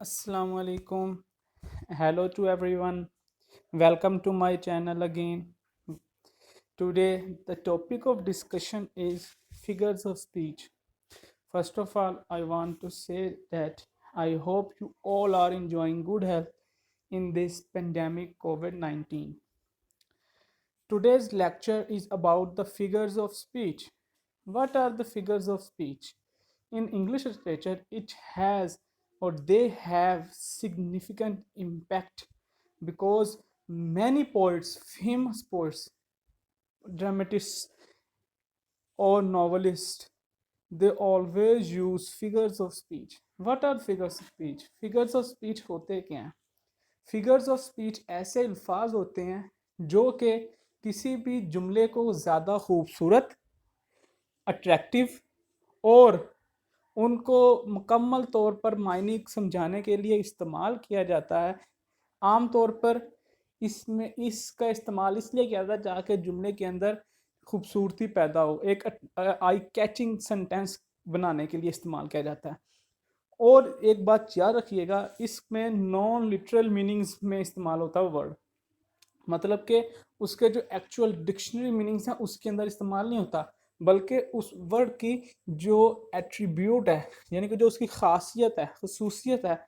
Assalamu alaikum. Hello to everyone. Welcome to my channel again. Today, the topic of discussion is figures of speech. First of all, I want to say that I hope you all are enjoying good health in this pandemic COVID 19. Today's lecture is about the figures of speech. What are the figures of speech? In English literature, it has or they have significant impact because many poets, famous poets, dramatists, or novelists, they always use figures of speech. What are figures of speech? Figures of speech होते क्या हैं? Figures of speech ऐसे अल्फाज होते हैं जो कि किसी भी जुमले को ज़्यादा खूबसूरत, अट्रैक्टिव और उनको मुकम्मल तौर पर मायने समझाने के लिए इस्तेमाल किया जाता है। आम तौर पर इसमें इसका इस्तेमाल इसलिए किया जाता है ताकि जुमले के अंदर खूबसूरती पैदा हो, एक आई कैचिंग सेंटेंस बनाने के लिए इस्तेमाल किया जाता है। और एक बात याद रखिएगा, इसमें नॉन लिटरल मीनिंग्स में इस्तेमाल होता है वर्ड, मतलब कि उसके जो एक्चुअल डिक्शनरी मीनिंग्स हैं उसके अंदर इस्तेमाल नहीं होता, बल्कि उस वर्ड की जो एट्रीब्यूट है, यानी कि जो उसकी खासियत है, खसूसियत है,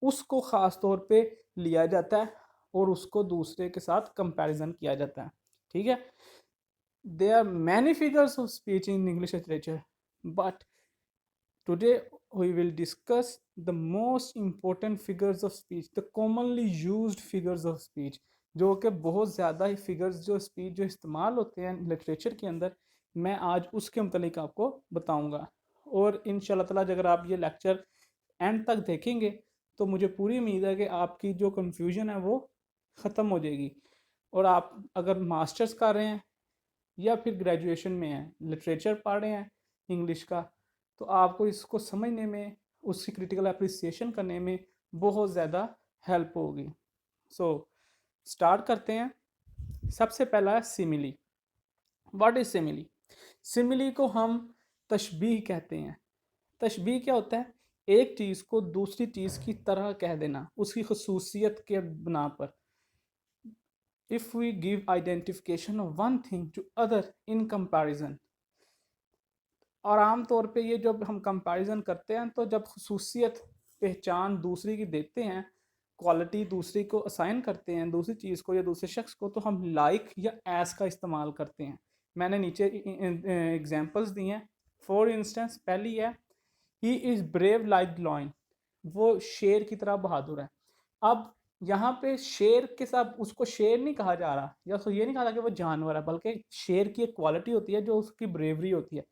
उसको ख़ास तौर पे लिया जाता है और उसको दूसरे के साथ कंपैरिजन किया जाता है। ठीक है, there are many figures of speech in English literature, but today we will discuss the most important figures of speech, the commonly used figures of speech, जो कि बहुत ज़्यादा ही फिगर्स जो स्पीच जो इस्तेमाल होते हैं लिटरेचर के अंदर, मैं आज उसके मतलब आपको बताऊंगा। और इंशाल्लाह ताला अगर आप ये लेक्चर एंड तक देखेंगे तो मुझे पूरी उम्मीद है कि आपकी जो कन्फ्यूजन है वो ख़त्म हो जाएगी। और आप अगर मास्टर्स कर रहे हैं या फिर ग्रेजुएशन में हैं, लिटरेचर पढ़ रहे हैं इंग्लिश का, तो आपको इसको समझने में, उसकी क्रिटिकल अप्रिसिएशन करने में बहुत ज़्यादा हेल्प होगी। सो स्टार्ट करते हैं। सबसे पहला है simile. What is simile? Simile को हम तशबीह कहते हैं। तशबीह क्या होता है? एक चीज़ को दूसरी चीज़ की तरह कह देना, उसकी खसूसियत के बना पर। If we give identification of one thing to other in comparison, और आम तौर पे ये जब हम कंपैरिजन करते हैं तो जब खसूसियत पहचान दूसरी की देते हैं, क्वालिटी दूसरी को असाइन करते हैं, दूसरी चीज़ को या दूसरे शख्स को, तो हम लाइक या एस का इस्तेमाल करते हैं। मैंने नीचे एग्जांपल्स दी हैं। फॉर इंस्टेंस, पहली है he is brave like lion, वो शेर की तरह बहादुर है। अब यहाँ पे शेर के साथ उसको शेर नहीं कहा जा रहा, या उसको ये नहीं कहा जा कि वो जानवर है, बल्कि शेर की एक क्वालिटी होती है जो उसकी ब्रेवरी होती है।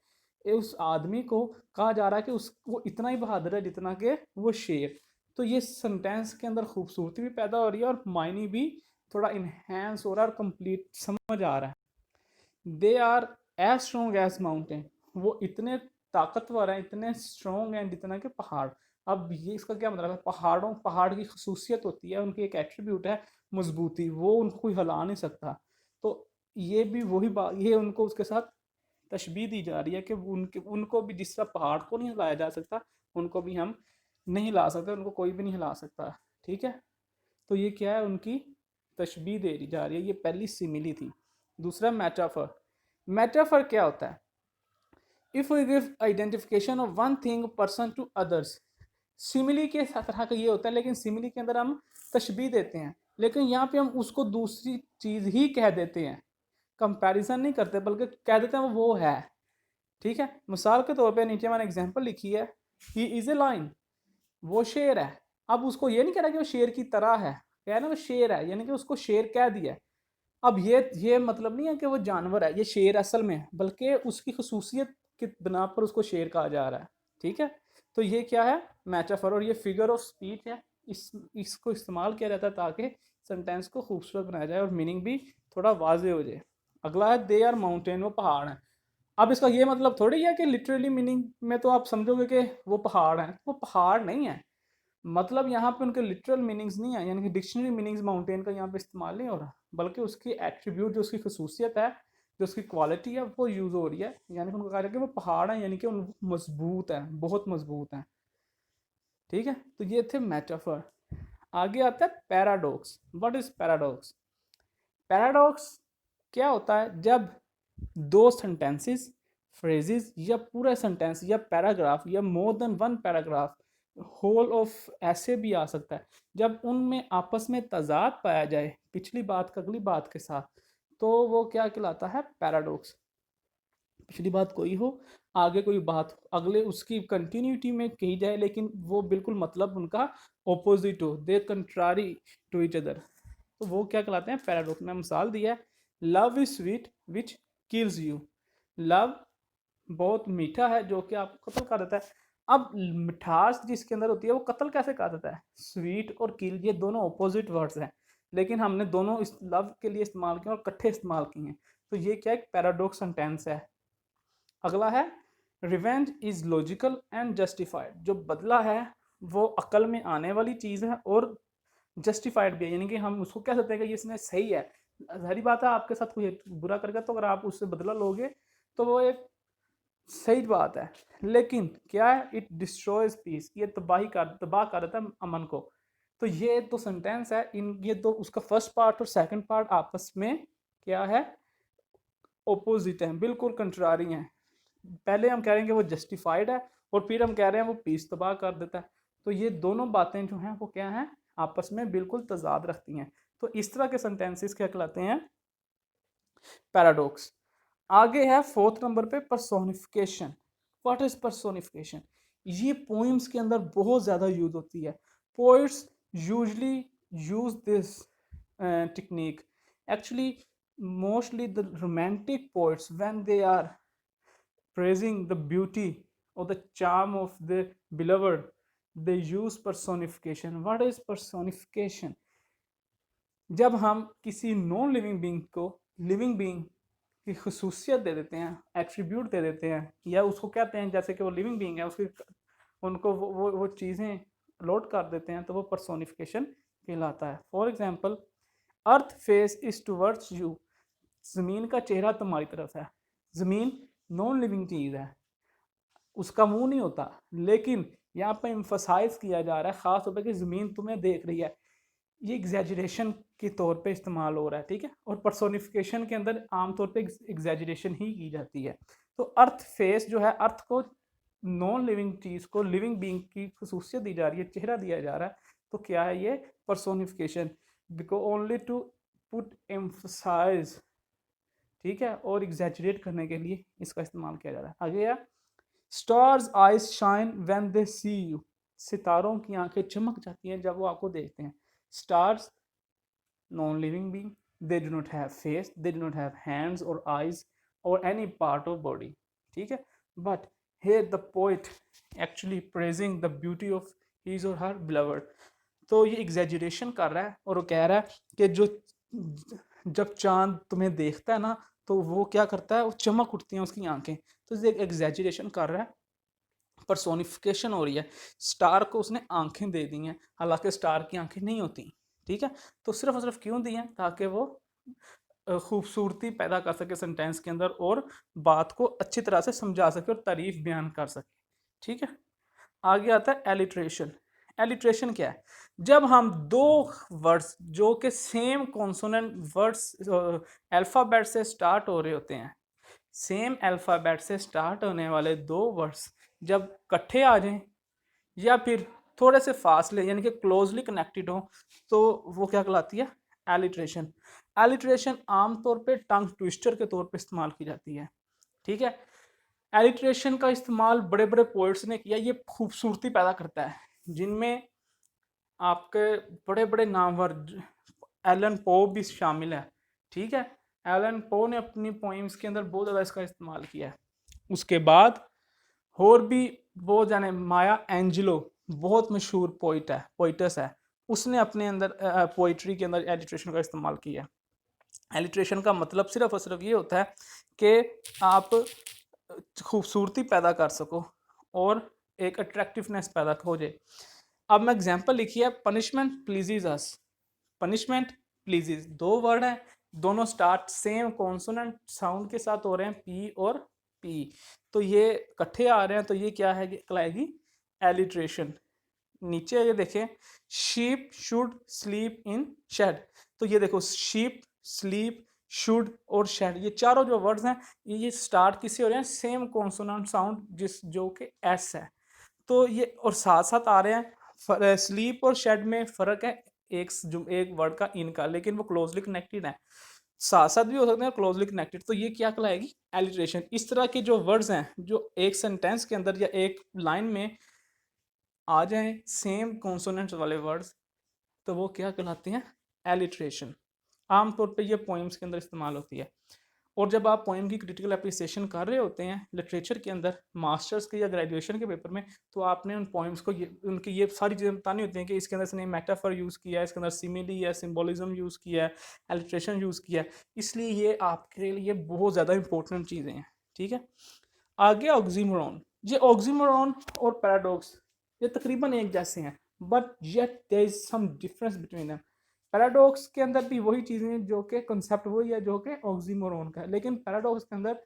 उस आदमी को कहा जा रहा है कि उस वो इतना ही बहादुर है जितना कि वो शेर। तो ये सेंटेंस के अंदर खूबसूरती भी पैदा हो रही है और मायने भी थोड़ा इन्हेंस हो रहा है और कंप्लीट समझ आ रहा है। They are as strong as mountain, वो इतने ताकतवर हैं, इतने स्ट्रॉन्ग हैं जितना कि पहाड़। अब ये इसका क्या मतलब है? पहाड़ की खसूसियत होती है, उनकी एक एट्रीब्यूट है मजबूती, वो उनको कोई हिला नहीं सकता। तो ये भी वही बात, ये उनको उसके साथ तशबीह दी जा रही है कि उनको भी जिस तरह पहाड़ को नहीं हिलाया जा सकता, उनको भी हम नहीं हिला सकते, उनको कोई भी नहीं हिला सकता। ठीक है, तो ये क्या है? उनकी तशबीह दे दी जा रही है। ये पहली सिमिली थी। दूसरा मेटाफर। मेटाफर क्या होता है? If we give identification of one thing person to others, simile के तरह का ये होता है, लेकिन सिमिली के अंदर हम तशबीह देते हैं, लेकिन यहाँ पे हम उसको दूसरी चीज़ ही कह देते हैं, कंपैरिजन नहीं करते, बल्कि कह देते हैं वो है। ठीक है, मिसाल के तौर पे नीचे मैंने एग्जांपल लिखी है, ही इज़ ए लाइन, वो शेर है। अब उसको ये नहीं कह रहा कि वो शेर की तरह है, कह रहा है वो शेर है, यानी कि उसको शेर कह दिया है। अब ये मतलब नहीं है कि वो जानवर है, ये शेर असल में है, बल्कि उसकी खसूसियत की बिना पर उसको शेर कहा जा रहा है। ठीक है, तो ये क्या है? मेटाफर, और ये फिगर ऑफ स्पीच है। इसको इस्तेमाल किया जाता है ताकि सेंटेंस को खूबसूरत बनाया जाए और मीनिंग भी थोड़ा वाजे हो जाए। अगला है दे आर माउंटेन, वो पहाड़ है। अब इसका ये मतलब थोड़ी है कि लिटरली मीनिंग में तो आप समझोगे कि वो पहाड़ है, वो पहाड़ नहीं है। मतलब यहाँ पे उनके लिटरल मीनिंग्स नहीं है, यानी कि डिक्शनरी मीनिंग्स माउंटेन का यहाँ पे इस्तेमाल नहीं हो रहा, बल्कि उसकी एट्रीब्यूट, जो उसकी खसूसियत है, जो उसकी क्वालिटी है, वो यूज़ हो रही है। यानी कि उनको कहा जाए कि वो पहाड़ है, यानी कि उन मजबूत है, बहुत मजबूत है। ठीक है, तो ये थे मेटाफर। आगे आता है paradox. What is paradox? Paradox क्या होता है? जब दो सेंटेंसेस, फ्रेजेस या पूरा सेंटेंस या पैराग्राफ या more than one paragraph, whole of ऐसे भी आ सकता है, जब उनमें आपस में तजाद पाया जाए पिछली बात का अगली बात के साथ, तो वो क्या कहलाता है? पैराडॉक्स। पिछली बात कोई हो, आगे कोई बात हो, अगले उसकी कंटिन्यूटी में कही जाए लेकिन वो बिल्कुल मतलब उनका ऑपोजिट हो, दे कंट्रारी टू ईच अदर, तो वो क्या कहलाते हैं? पैराडॉक्स। मैं मिसाल दिया है, love is sweet which kills you. Love बहुत मीठा है जो कि आपको कत्ल कर देता है। अब मिठास जिसके अंदर होती है वो कत्ल कैसे कर देता है? स्वीट और किल ये दोनों ऑपोजिट वर्ड्स हैं, लेकिन हमने दोनों इस लव के लिए इस्तेमाल किए और इकट्ठे इस्तेमाल किए हैं, तो ये क्या एक पैराडॉक्स सेंटेंस है। अगला है revenge is logical and justified. जो बदला है वो अकल में आने वाली चीज़ है और जस्टिफाइड भी है, यानी कि हम उसको कह सकते हैं कि ये इसमें सही है। सारी बात है, आपके साथ कोई बुरा करगा तो अगर आप उससे बदला लोगे तो वो एक सही बात है, लेकिन क्या है? इट डिस्ट्रॉयज पीस, ये तबाह कर देता है अमन को। तो ये तो सेंटेंस है, इन ये तो उसका फर्स्ट पार्ट और सेकंड पार्ट आपस में क्या है? ओपोजिट है, बिल्कुल कंट्रारी हैं। पहले हम कह रहे हैं कि वो जस्टिफाइड है और फिर हम कह रहे हैं वो पीस तबाह कर देता है, तो ये दोनों बातें जो हैं वो क्या हैं? आपस में बिल्कुल तजाद रखती हैं। तो इस तरह के सेंटेंसेस क्या कहलाते हैं? पैराडॉक्स। आगे है फोर्थ नंबर पे पर्सोनिफिकेशन। What is personification? ये पोइम्स के अंदर बहुत ज़्यादा यूज होती है। Poets usually use this technique. Actually mostly the romantic poets when they are praising the beauty or the charm of the beloved, they use personification. What is personification? जब हम किसी नॉन लिविंग बीइंग को living being की खसूसियत दे देते हैं, attribute दे देते हैं, या उसको कहते हैं जैसे कि वो लिविंग बीइंग है, उसकी उनको वो चीज़ें लोड कर देते हैं, तो वो पर्सोनिफिकेशन कहलाता है। For example, earth face is towards you. ज़मीन का चेहरा तुम्हारी तरफ है। ज़मीन नॉन लिविंग चीज़ है, उसका मुंह नहीं होता, लेकिन यहाँ पर एम्फसाइज किया जा रहा है ख़ास तौर पर कि ज़मीन तुम्हें देख रही है। ये एग्जैजरेशन के तौर पे इस्तेमाल हो रहा है, ठीक है। और पर्सोनिफिकेशन के अंदर आमतौर पे एग्जैजरेशन ही की जाती है। तो अर्थ फेस जो है, अर्थ को नॉन लिविंग चीज़ को लिविंग बीइंग की खसूसियत दी जा रही है, चेहरा दिया जा रहा है, तो क्या है ये? Personification. Because only to put emphasize, ठीक है, और एग्जैजरेट करने के लिए इसका इस्तेमाल किया जा रहा है। आगे है stars eyes shine when they see you. सितारों की आंखें चमक जाती हैं जब वो आपको देखते हैं। Stars non living being, they do not have face, they do not have hands or eyes or any part of body, ठीक है। but here the poet actually praising the beauty of his or her beloved। तो ये exaggeration कर रहा है और वो कह रहा है कि जो जब चांद तुम्हें देखता है ना, तो वो क्या करता है? वो चमक उठती हैं उसकी आंखें। तो ये एग्जैजरेशन कर रहा है, पर्सोनिफिकेशन हो रही है। स्टार को उसने आंखें दे दी हैं, हालांकि स्टार की आंखें नहीं होती, ठीक है। तो सिर्फ और सिर्फ क्यों दी हैं? ताकि वो खूबसूरती पैदा कर सके सेंटेंस के अंदर और बात को अच्छी तरह से समझा सके और तारीफ बयान कर सके, ठीक है। आगे आता है एलिट्रेशन। एलिट्रेशन क्या है? जब हम दो वर्ड्स जो कि सेम कॉन्सोनेंट वर्ड्स अल्फ़ाबेट से स्टार्ट हो रहे होते हैं, सेम अल्फ़ाबेट से स्टार्ट होने वाले दो वर्ड्स जब इकट्ठे आ जाएं या फिर थोड़े से फासले यानी कि क्लोजली कनेक्टेड हो, तो वो क्या कहलाती है? एलिट्रेशन। एलिट्रेशन आमतौर पे टंग ट्विस्टर के तौर पे इस्तेमाल की जाती है, ठीक है। एलिट्रेशन का इस्तेमाल बड़े बड़े पोइट्स ने किया। ये खूबसूरती पैदा करता है, जिनमें आपके बड़े बड़े नामवर एलन पो भी शामिल है, ठीक है। एलन पो ने अपनी पोइम्स के अंदर बहुत ज़्यादा इसका इस्तेमाल किया है। उसके बाद और भी वो जाने माया एंजेलो बहुत मशहूर पोइट है, पोइटस है, उसने अपने अंदर पोइट्री के अंदर एलिट्रेशन का इस्तेमाल किया है। एलिट्रेशन का मतलब सिर्फ और सिर्फ ये होता है कि आप खूबसूरती पैदा कर सको और एक अट्रैक्टिवनेस पैदा हो जाए। अब मैं एग्जांपल लिखी है, पनिशमेंट प्लीजेज अस। पनिशमेंट प्लीजेज दो वर्ड हैं, दोनों स्टार्ट सेम कॉन्सोनेंट साउंड के साथ हो रहे हैं, पी और पी, तो ये इकट्ठे आ रहे हैं, तो ये क्या है? कहलाएगी एलिट्रेशन। नीचे ये देखें, sheep should sleep in shade. तो ये देखो शीप, स्लीप, शुड और शेड, ये चारों जो वर्ड्स हैं ये स्टार्ट किससे हो रहे हैं, सेम कॉन्सोनेंट साउंड जिस जो कि एस है। तो ये और साथ साथ आ रहे हैं। स्लीप और शेड में फर्क है एक वर्ड का इनका, लेकिन वो क्लोजली कनेक्टेड है, साथ साथ भी हो सकते हैं क्लोजली कनेक्टेड। तो ये क्या कहलाएगी, एलिट्रेशन। इस तरह के जो वर्ड्स हैं जो एक सेंटेंस के अंदर या एक लाइन में आ जाएं सेम कॉन्सोनेंट्स वाले वर्ड्स, तो वो क्या कहलाते हैं, एलिट्रेशन। आमतौर पे ये पोइम्स के अंदर इस्तेमाल होती है। और जब आप पोइम की क्रिटिकल अप्रिसिएशन कर रहे होते हैं लिटरेचर के अंदर, मास्टर्स के या ग्रेजुएशन के पेपर में, तो आपने उन पोइम्स को उनकी ये सारी चीज़ें बतानी होती हैं कि इसके अंदर इसने मेटाफर यूज़ किया है, इसके अंदर सिमिली है, सिम्बोलिज्म यूज़ किया है, एलिट्रेशन यूज़ किया है। इसलिए ये आपके लिए बहुत ज़्यादा इंपॉर्टेंट चीज़ें हैं। ठीक है, आगे ऑक्सीमोरॉन। ये ऑक्सीमोरॉन और पैराडॉक्स ये तकरीबन एक जैसे हैं, but yet there is some difference between them. Paradox के अंदर भी वही चीज़ें जो कि कंसेप्ट वही है जो कि ऑक्सीमोरॉन का है, लेकिन पैराडॉक्स के अंदर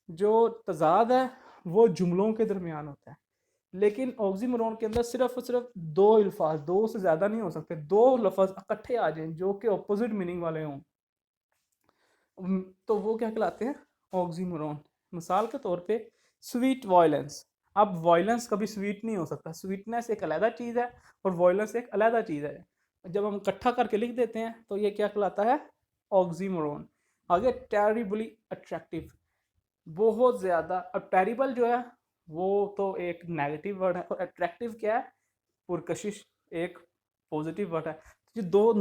जो तजाद है वो जुमलों के दरमियान होता है, लेकिन ऑक्सीमोरॉन के अंदर सिर्फ और सिर्फ दो अल्फाज, दो से ज़्यादा नहीं हो सकते, दो लफ्ज़ इकट्ठे आ जाएं जो कि अपोजिट मीनिंग वाले हों, तो वो क्या कहलाते हैं, ऑक्सीमोरॉन। मिसाल के तौर पे स्वीट वायलेंस। अब वायलेंस कभी स्वीट नहीं हो सकता, स्वीटनेस एक अलग चीज़ है और वायलेंस एक अलग चीज़ है। जब हम इकट्ठा करके लिख देते हैं तो ये क्या कहलाता है, ऑक्सीमोरॉन। आगे टेरिबली अट्रैक्टिव, बहुत ज़्यादा। अब टेरिबल जो है वो तो एक नेगेटिव वर्ड है, और अट्रैक्टिव क्या है, पुरकशिश, एक पॉजिटिव वर्ड है। ये दो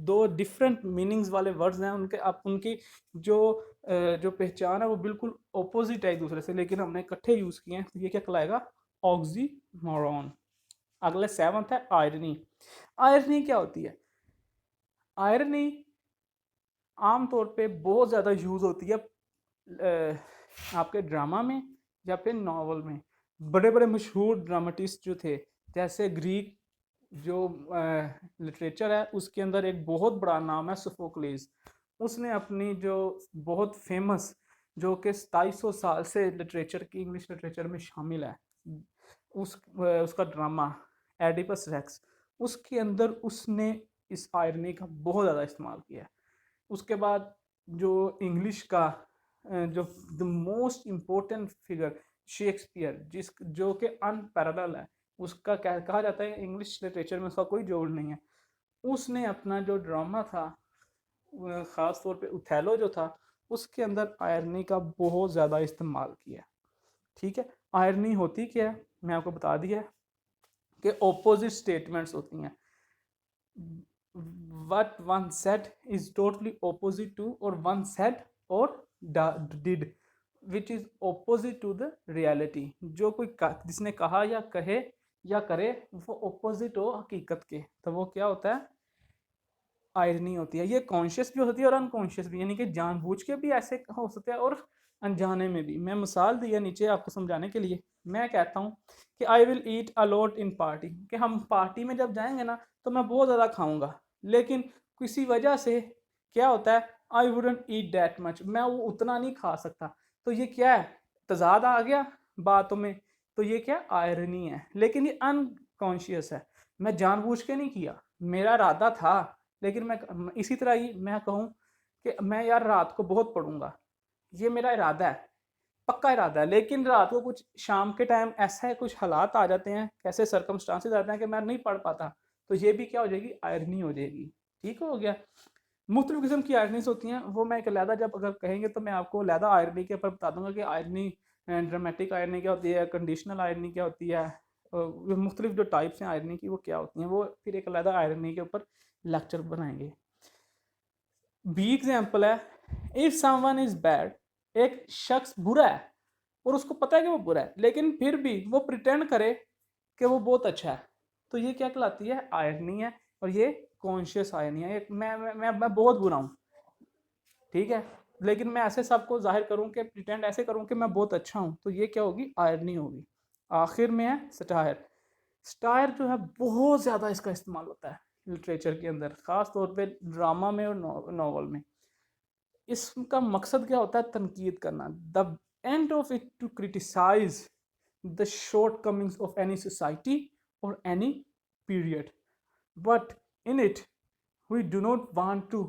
दो डिफरेंट मीनिंग्स वाले वर्ड्स हैं, उनके आप उनकी जो जो पहचान है वो बिल्कुल ऑपोजिट है एक दूसरे से, लेकिन हमने इकट्ठे यूज़ किए हैं, तो ये क्या कहलाएगा, ऑक्सीमोरॉन। अगले सेवंथ है आयरनी। आयरनी क्या होती है, आयरनी आमतौर पे बहुत ज़्यादा यूज़ होती है आपके ड्रामा में या फिर नावल में। बड़े बड़े मशहूर ड्रामाटिस्ट जो थे, जैसे ग्रीक जो लिटरेचर है उसके अंदर एक बहुत बड़ा नाम है सोफोक्लेस। उसने अपनी जो बहुत फेमस, जो कि 2700 साल से लिटरेचर की, इंग्लिश लिटरेचर में शामिल है, उसका ड्रामा एडिपस रेक्स, उसके अंदर उसने इस आयरनी का बहुत ज़्यादा इस्तेमाल किया है। उसके बाद जो इंग्लिश का जो the most important figure Shakespeare, जिस जो कि अनपैरेलल है, उसका क्या कहा जाता है इंग्लिश लिटरेचर में, उसका कोई जोड़ नहीं है। उसने अपना जो ड्रामा था, ख़ास तौर पे उथेलो जो था, उसके अंदर आयरनी का बहुत ज़्यादा इस्तेमाल किया। ठीक है, आयरनी होती क्या है, मैं आपको बता दिया कि ऑपोजिट स्टेटमेंट्स होती हैं। what one said is totally opposite to, or one said or did which is opposite to the reality। जो कोई जिसने कहा या कहे या करे वो opposite हो हकीकत के, तो वो क्या होता है, आयरनी होती है। ये कॉन्शियस भी होती है और अनकॉन्शियस भी, यानी कि जानबूझ के भी ऐसे हो सकते हैं और अनजाने में भी। मैं मिसाल दिया नीचे आपको समझाने के लिए। मैं कहता हूँ कि I will eat a lot in party, कि हम पार्टी में जब जाएंगे ना तो मैं बहुत ज़्यादा खाऊंगा, लेकिन किसी वजह से क्या होता है, I wouldn't eat that much, मैं वो उतना नहीं खा सकता। तो ये क्या है, तजाद आ गया बातों में। तो ये क्या, आयरनी है, लेकिन ये अनकॉन्शियस है, मैं जानबूझ के नहीं किया, मेरा इरादा था। लेकिन मैं इसी तरह ही मैं कहूँ कि मैं यार रात को बहुत पढ़ूंगा, ये मेरा इरादा है, पक्का इरादा है, लेकिन रात को कुछ शाम के टाइम ऐसा है, कुछ हालात आ जाते हैं, कैसे सर्कमस्टांसेस आते हैं कि मैं नहीं पढ़ पाता, तो ये भी क्या हो जाएगी, आयरनी हो जाएगी। ठीक हो गया। मुख्तलिफ किस्म की आयरनीज होती हैं, वो मैं एक अलहदा जब अगर कहेंगे तो मैं आपको अलहदा आयरनी के ऊपर बता दूंगा कि आयरनी, ड्रामेटिक आयरनी क्या होती है, कंडीशनल आयरनी क्या होती है, मुख्तलिफ जो टाइप्स हैं आयरनी की वो क्या होती हैं, वो फिर एक अलहदा आयरनी के ऊपर लेक्चर बनाएंगे। बी एग्जाम्पल है, इफ समवन इज बैड, एक शख्स बुरा है और उसको पता है कि वो बुरा है, लेकिन फिर भी वो प्रिटेंड करे कि वो बहुत अच्छा है, तो ये क्या कहलाती है, आयरनी है। और ये कॉन्शियस आयरनी है। मैं बहुत बुरा हूँ, ठीक है, लेकिन मैं ऐसे सबको जाहिर करूँ कि प्रिटेंड ऐसे करूँ कि मैं बहुत अच्छा हूँ, तो ये क्या होगी, आयरनी होगी। आखिर में है सटायर। सटायर जो है बहुत ज़्यादा इसका इस्तेमाल होता है लिटरेचर के अंदर, ख़ास तौर पे ड्रामा में और नॉवल में। इसका मकसद क्या होता है, तनकीद करना। The end of it to criticize the shortcomings of any society और any period, but in it we do not want to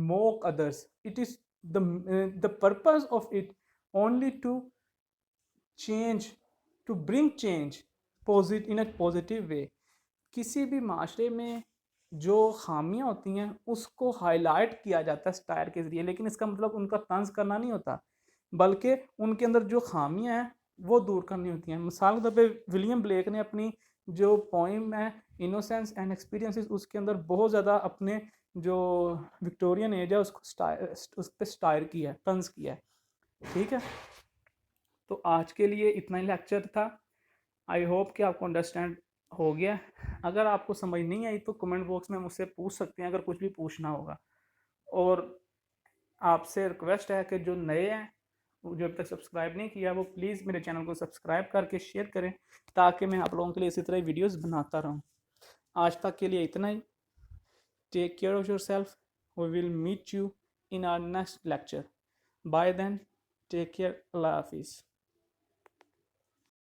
mock others. It is the purpose of it only to change, to bring change in a positive way. किसी भी माशरे में जो खामियां होती हैं उसको हाईलाइट किया जाता है स्टायर के ज़रिए, लेकिन इसका मतलब उनका तंज करना नहीं होता, बल्कि उनके अंदर जो खामियां हैं वो दूर करनी होती हैं। मिसाल के तौर पे विलियम ब्लेक ने अपनी जो पोइम है इनोसेंस एंड एक्सपीरियंसेस, उसके अंदर बहुत ज़्यादा अपने जो विक्टोरियन एज है उसको उस पर स्टायर किया है, तंज किया है। ठीक है, तो आज के लिए इतना ही लेक्चर था। आई होप कि आपको अंडरस्टैंड हो गया। अगर आपको समझ नहीं आई तो कमेंट बॉक्स में मुझसे पूछ सकते हैं, अगर कुछ भी पूछना होगा। और आपसे रिक्वेस्ट है कि जो नए हैं, जो अभी तक सब्सक्राइब नहीं किया, वो प्लीज़ मेरे चैनल को सब्सक्राइब करके शेयर करें, ताकि मैं आप लोगों के लिए इसी तरह वीडियोस बनाता रहूं। आज तक के लिए इतना ही। Take care of yourself. We will meet you in our next lecture. Bye then, take care. अल्लाह हाफिज़।